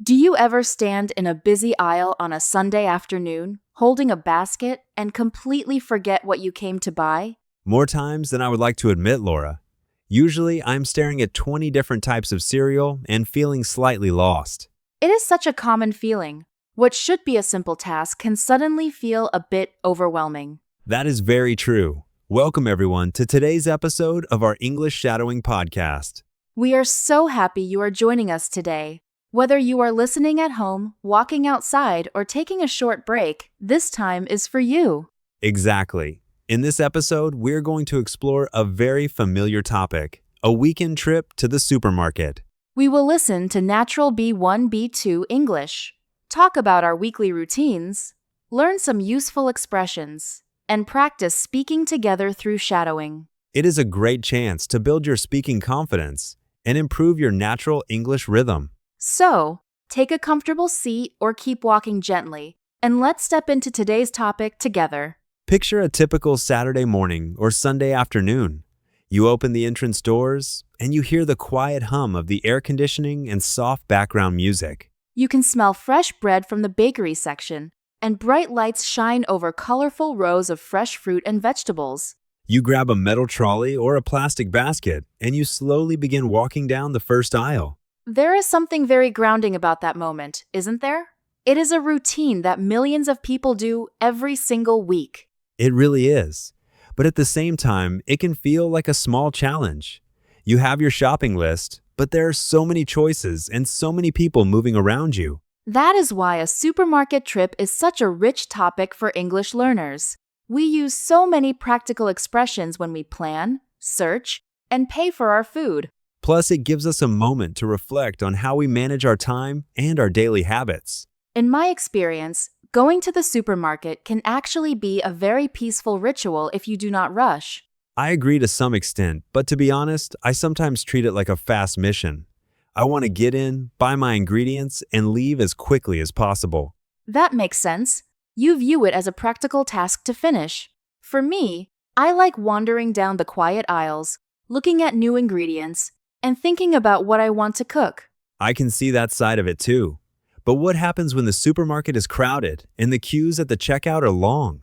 Do you ever stand in a busy aisle on a Sunday afternoon, holding a basket, and completely forget what you came to buy? More times than I would like to admit, Laura. Usually, I'm staring at 20 different types of cereal and feeling slightly lost. It is such a common feeling. What should be a simple task can suddenly feel a bit overwhelming. That is very true. Welcome, everyone, to today's episode of our English Shadowing podcast. We are so happy you are joining us today. Whether you are listening at home, walking outside, or taking a short break, this time is for you. Exactly. In this episode, we're going to explore a very familiar topic, a weekend trip to the supermarket. We will listen to Natural B1 B2 English, talk about our weekly routines, learn some useful expressions, and practice speaking together through shadowing. It is a great chance to build your speaking confidence and improve your natural English rhythm. So, take a comfortable seat or keep walking gently, and let's step into today's topic together. Picture a typical Saturday morning or Sunday afternoon. You open the entrance doors, and you hear the quiet hum of the air conditioning and soft background music. You can smell fresh bread from the bakery section, and bright lights shine over colorful rows of fresh fruit and vegetables. You grab a metal trolley or a plastic basket, and you slowly begin walking down the first aisle. There is something very grounding about that moment, isn't there? It is a routine that millions of people do every single week. It really is. But at the same time, it can feel like a small challenge. You have your shopping list, but there are so many choices and so many people moving around you. That is why a supermarket trip is such a rich topic for English learners. We use so many practical expressions when we plan, search, and pay for our food. Plus, it gives us a moment to reflect on how we manage our time and our daily habits. In my experience, going to the supermarket can actually be a very peaceful ritual if you do not rush. I agree to some extent, but to be honest, I sometimes treat it like a fast mission. I want to get in, buy my ingredients, and leave as quickly as possible. That makes sense. You view it as a practical task to finish. For me, I like wandering down the quiet aisles, looking at new ingredients, and thinking about what I want to cook. I can see that side of it too. But what happens when the supermarket is crowded and the queues at the checkout are long?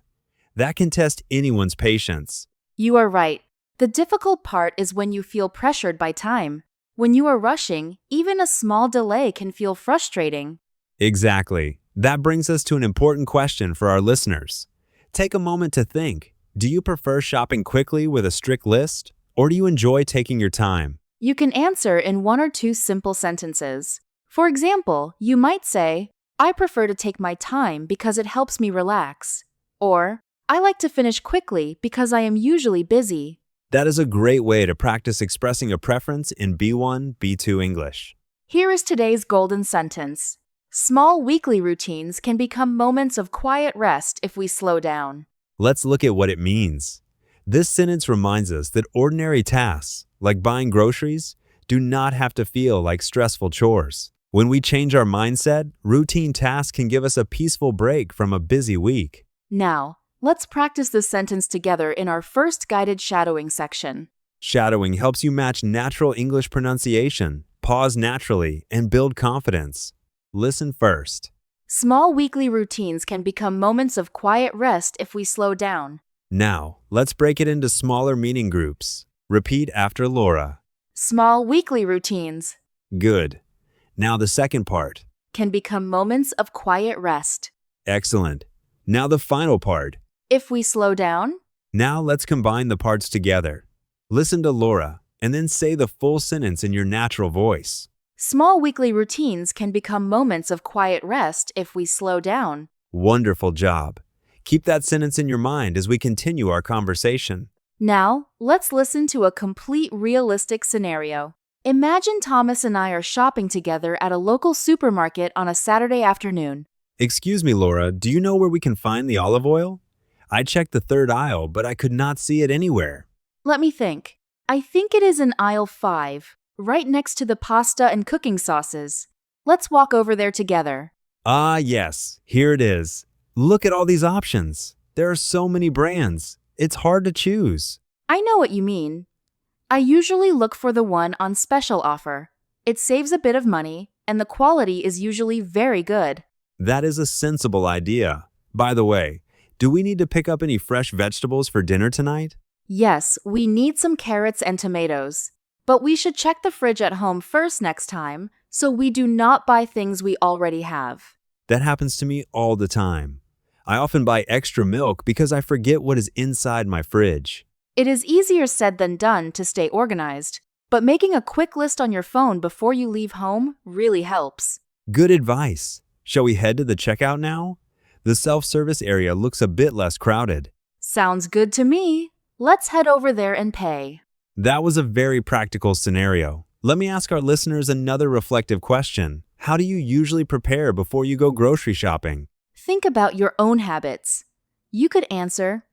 That can test anyone's patience. You are right. The difficult part is when you feel pressured by time. When you are rushing, even a small delay can feel frustrating. Exactly. That brings us to an important question for our listeners. Take a moment to think. Do you prefer shopping quickly with a strict list, or do you enjoy taking your time? You can answer in one or two simple sentences. For example, you might say, I prefer to take my time because it helps me relax. Or, I like to finish quickly because I am usually busy. That is a great way to practice expressing a preference in B1, B2 English. Here is today's golden sentence. Small weekly routines can become moments of quiet rest if we slow down. Let's look at what it means. This sentence reminds us that ordinary tasks, like buying groceries, do not have to feel like stressful chores. When we change our mindset, routine tasks can give us a peaceful break from a busy week. Now, let's practice this sentence together in our first guided shadowing section. Shadowing helps you match natural English pronunciation, pause naturally, and build confidence. Listen first. Small weekly routines can become moments of quiet rest if we slow down. Now, let's break it into smaller meaning groups. Repeat after Laura. Small weekly routines Good. Now the second part. can become moments of quiet rest. Excellent. Now the final part. If we slow down, Now let's combine the parts together. Listen to Laura, and then say the full sentence in your natural voice. small weekly routines can become moments of quiet rest if we slow down. Wonderful job. Keep that sentence in your mind as we continue our conversation. Now, let's listen to a complete realistic scenario. Imagine Thomas and I are shopping together at a local supermarket on a Saturday afternoon. Excuse me, Laura, do you know where we can find the olive oil? I checked the third aisle, but I could not see it anywhere. Let me think. I think it is in aisle 5, right next to the pasta and cooking sauces. Let's walk over there together. Ah, yes, here it is. Look at all these options. There are so many brands. It's hard to choose. I know what you mean. I usually look for the one on special offer. It saves a bit of money, and the quality is usually very good. That is a sensible idea. By the way, do we need to pick up any fresh vegetables for dinner tonight? Yes, we need some carrots and tomatoes. But we should check the fridge at home first next time, so we do not buy things we already have. That happens to me all the time. I often buy extra milk because I forget what is inside my fridge. It is easier said than done to stay organized, but making a quick list on your phone before you leave home really helps. Good advice. Shall we head to the checkout now? The self-service area looks a bit less crowded. Sounds good to me. Let's head over there and pay. That was a very practical scenario. Let me ask our listeners another reflective question. How do you usually prepare before you go grocery shopping? Think about your own habits. You could answer,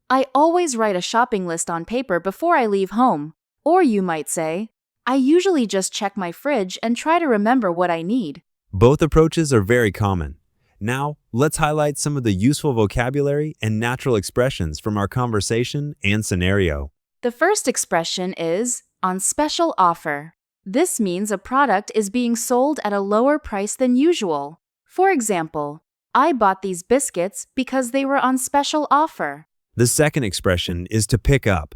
I always write a shopping list on paper before I leave home. Or you might say, I usually just check my fridge and try to remember what I need. Both approaches are very common. Now, let's highlight some of the useful vocabulary and natural expressions from our conversation and scenario. The first expression is on special offer. This means a product is being sold at a lower price than usual. For example, I bought these biscuits because they were on special offer. The second expression is to pick up.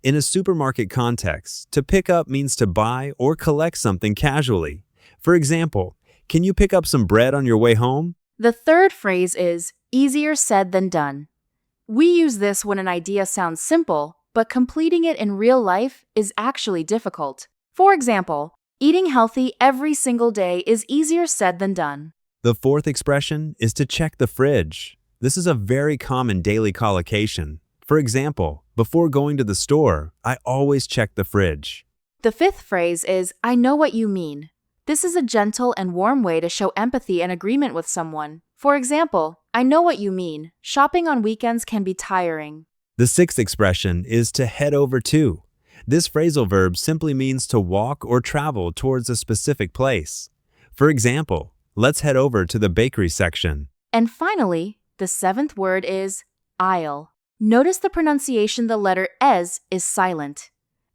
In a supermarket context, to pick up means to buy or collect something casually. For example, can you pick up some bread on your way home? The third phrase is easier said than done. We use this when an idea sounds simple, but completing it in real life is actually difficult. For example, eating healthy every single day is easier said than done. The fourth expression is to check the fridge. This is a very common daily collocation. For example, before going to the store, I always check the fridge. The fifth phrase is I know what you mean. This is a gentle and warm way to show empathy and agreement with someone. For example, I know what you mean. Shopping on weekends can be tiring. The sixth expression is to head over to. This phrasal verb simply means to walk or travel towards a specific place. For example, let's head over to the bakery section. And finally, the seventh word is aisle. Notice the pronunciation the letter es is silent.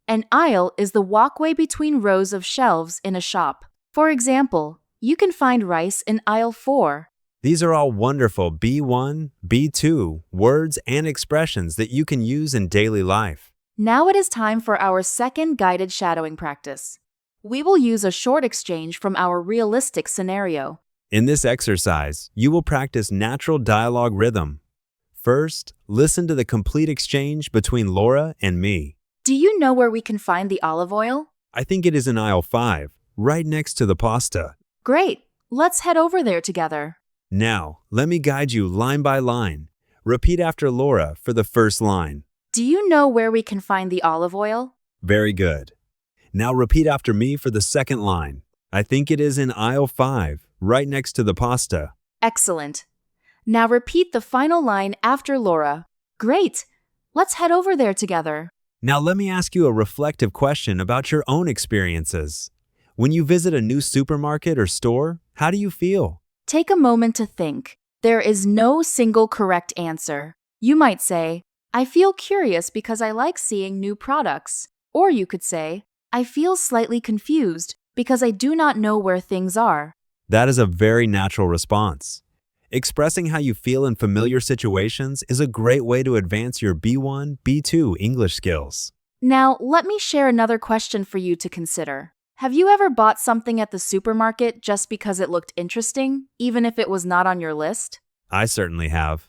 An aisle is the walkway between rows of shelves in a shop. For example, you can find rice in aisle 4. These are all wonderful B1, B2 words and expressions that you can use in daily life. Now it is time for our second guided shadowing practice. We will use a short exchange from our realistic scenario. In this exercise, you will practice natural dialogue rhythm. First, listen to the complete exchange between Laura and me. Do you know where we can find the olive oil? I think it is in aisle 5, right next to the pasta. Great! Let's head over there together. Now, let me guide you line by line. Repeat after Laura for the first line. Do you know where we can find the olive oil? Very good. Now repeat after me for the second line. I think it is in aisle 5, right next to the pasta. Excellent. Now repeat the final line after Laura. Great! Let's head over there together. Now let me ask you a reflective question about your own experiences. When you visit a new supermarket or store, how do you feel? Take a moment to think. There is no single correct answer. You might say, I feel curious because I like seeing new products. Or you could say, I feel slightly confused because I do not know where things are. That is a very natural response. Expressing how you feel in familiar situations is a great way to advance your B1, B2 English skills. Now, let me share another question for you to consider. Have you ever bought something at the supermarket just because it looked interesting, even if it was not on your list? I certainly have.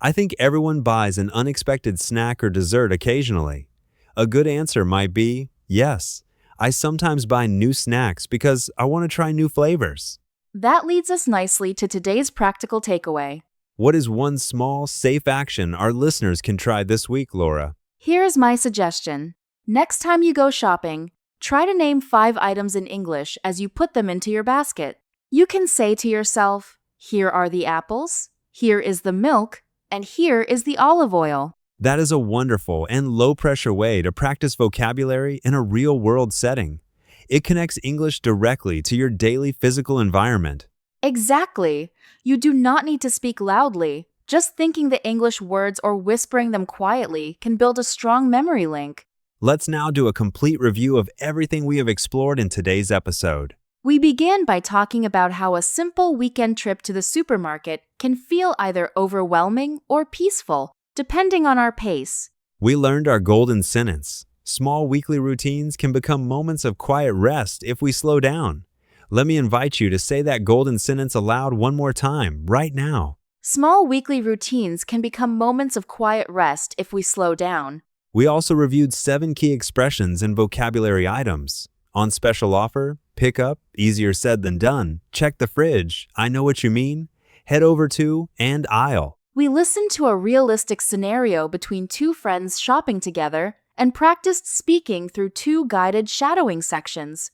I think everyone buys an unexpected snack or dessert occasionally. A good answer might be, yes, I sometimes buy new snacks because I want to try new flavors. That leads us nicely to today's practical takeaway. What is one small, safe action our listeners can try this week, Laura? Here is my suggestion. Next time you go shopping, try to name 5 items in English as you put them into your basket. You can say to yourself, here are the apples, here is the milk, and here is the olive oil. That is a wonderful and low-pressure way to practice vocabulary in a real-world setting. It connects English directly to your daily physical environment. Exactly. You do not need to speak loudly. Just thinking the English words or whispering them quietly can build a strong memory link. Let's now do a complete review of everything we have explored in today's episode. We began by talking about how a simple weekend trip to the supermarket can feel either overwhelming or peaceful, depending on our pace. We learned our golden sentence. Small weekly routines can become moments of quiet rest if we slow down. Let me invite you to say that golden sentence aloud one more time, right now. Small weekly routines can become moments of quiet rest if we slow down. We also reviewed 7 key expressions and vocabulary items. On special offer, pick up, easier said than done, check the fridge, I know what you mean, head over to, and aisle. We listened to a realistic scenario between two friends shopping together and practiced speaking through 2 guided shadowing sections.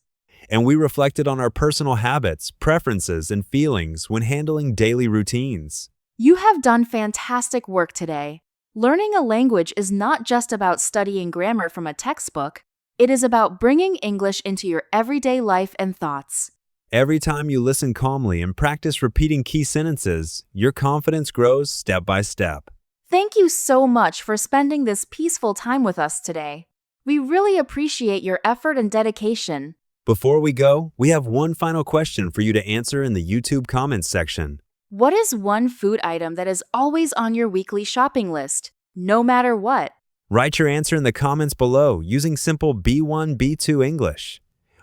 And we reflected on our personal habits, preferences, and feelings when handling daily routines. You have done fantastic work today. Learning a language is not just about studying grammar from a textbook. It is about bringing English into your everyday life and thoughts. Every time you listen calmly and practice repeating key sentences, your confidence grows step by step. Thank you so much for spending this peaceful time with us today. We really appreciate your effort and dedication. Before we go, we have one final question for you to answer in the YouTube comments section. What is one food item that is always on your weekly shopping list, no matter what? Write your answer in the comments below using simple B1, B2 English.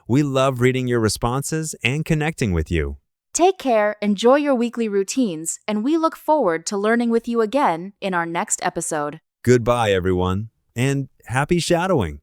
We love reading your responses and connecting with you. Take care, enjoy your weekly routines, and we look forward to learning with you again in our next episode. Goodbye, everyone, and happy shadowing!